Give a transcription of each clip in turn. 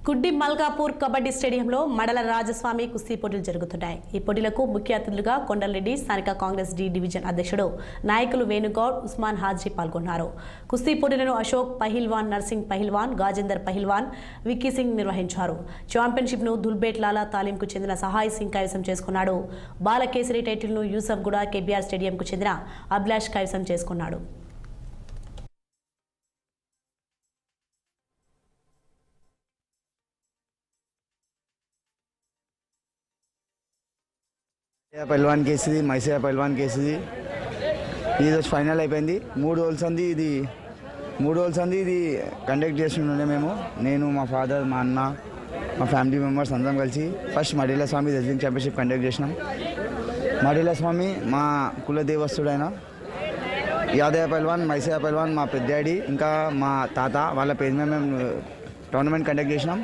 కుడ్డి మల్కాపూర్ కబడ్డీ స్టేడియంలో మడల రాజస్వామి కుస్తీ పోటీలు జరుగుతున్నాయి. ఈ పోటీలకు ముఖ్య అతిథులుగా కొండలరెడ్డి స్థానిక కాంగ్రెస్ డి డివిజన్ అధ్యక్షుడు నాయకులు వేణుగౌడ్, ఉస్మాన్ హాజీ పాల్గొన్నారు. కుస్తీ పోటీలను అశోక్ పహిల్వాన్, నర్సింగ్ పహిల్వాన్, గాజేందర్ పహిల్వాన్, విక్కీ సింగ్ నిర్వహించారు. ఛాంపియన్షిప్ ను దుల్బేట్ లాలా తాలీంకు చెందిన సహాయ్ సింగ్ కైవసం చేసుకున్నాడు. బాలకేసరి టైటిల్ ను యూసఫ్ గూడ కేబీఆర్ స్టేడియంకు చెందిన అభిలాష్ కైవసం చేసుకున్నాడు. పహల్వాన్ కేసుది, మైసయ్య పహల్వాన్ కేసుది. ఇది వచ్చి ఫైనల్ అయిపోయింది. 3 holes అంది. ఇది కండక్ట్ చేస్తుండే మేము, నేను, మా ఫాదర్, మా అన్న, మా ఫ్యామిలీ మెంబర్స్ అందరం కలిసి ఫస్ట్ మడేల స్వామి రెజ్లింగ్ ఛాంపియన్షిప్ కండక్ట్ చేసినాం. మడేల స్వామి మా కులదేవస్తుడైన యాదయ్య పహల్వాన్, మైసయ్య పహల్వాన్ మా పెద్దాడి ఇంకా మా తాత వాళ్ళ పేరు మీద మేము టోర్నమెంట్ కండక్ట్ చేసినాం.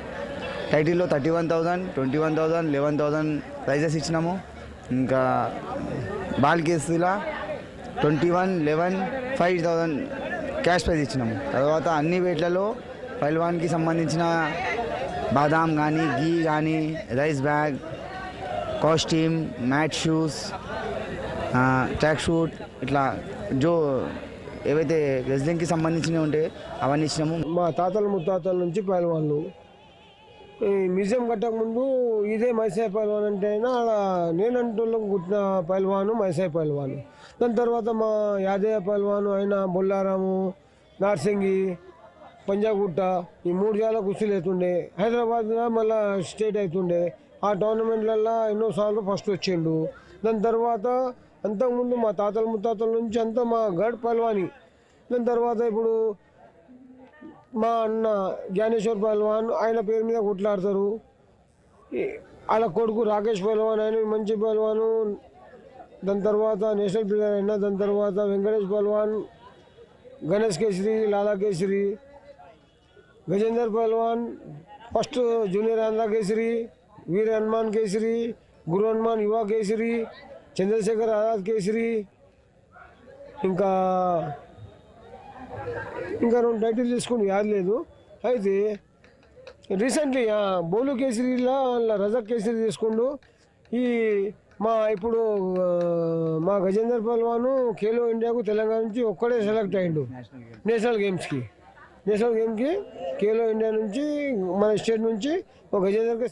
టైటిల్లో 31,000, 21,000, 11,000 ప్రైజెస్ ఇచ్చినాము. ఇంకా బాల్ కేసులా 21, 11, 5,000 క్యాష్ ప్రైజ్ ఇచ్చినాము. తర్వాత అన్ని వెయిట్లలో పహల్వాన్కి సంబంధించిన బాదాం కానీ, గీ కానీ, rice bag, costume, mat shoes, track suit, ఇట్లా ఏవైతే రెజ్లింగ్కి సంబంధించినవి ఉంటే అవన్నీ ఇచ్చినాము. మా తాతల ముత్తాతల నుంచి పహల్వాన్లు మ్యూజియం కట్టక ముందు ఇదే మైసయ్య పహల్వాన్ అంటే అయినా అలా నేనంటోళ్ళకు పుట్టిన పహల్వాను మైసయ్య పహల్వాను. దాని తర్వాత మా యాదయ్య పహల్వాను అయినా బొల్లారాము, నార్సింగి, పంజాగుట్ట ఈ 3 జాల కుస్తీలు అవుతుండే. హైదరాబాద్లో మళ్ళీ స్టేట్ అవుతుండే. ఆ టోర్నమెంట్లలో ఎన్నోసార్లు ఫస్ట్ వచ్చిండు. దాని తర్వాత అంతకుముందు మా తాతల ముత్తాతల నుంచి అంతా మా గఢ్ పహల్వాని. దాని తర్వాత ఇప్పుడు మా అన్న జ్ఞానేశ్వర్ పహల్వాన్ ఆయన పేరు మీద కొట్లాడతారు. వాళ్ళ కొడుకు రాకేష్ పహల్వాన్ ఆయన మంచి పహల్వాను. దాని తర్వాత నేషనల్ ప్లేయర్ అయినా. దాని తర్వాత వెంకటేష్ పహల్వాన్, గణేష్ కేసరి, లాలా కేసరి, గజేందర్ పహల్వాన్ ఫస్ట్ జూనియర్ ఆంధ్ర కేసరి, వీర హనుమాన్ కేసరి, గురు హనుమాన్ యువ కేసరి, చంద్రశేఖర్ ఆజాద్ కేసరి, ఇంకా 2 టైటిల్ తీసుకుని యాद లేదు. అయితే రీసెంట్లీ బోలు కేసరిలో రజక్ కేసరి తీసుకుండు. ఇప్పుడు మా గజేందర్ పహల్వాను ఖేలో ఇండియాకు తెలంగాణ నుంచి ఒక్కడే సెలెక్ట్ అయ్యిండు నేషనల్ గేమ్కి. ఖేలో ఇండియా నుంచి మన స్టేట్ నుంచి ఒక గజేందర్కి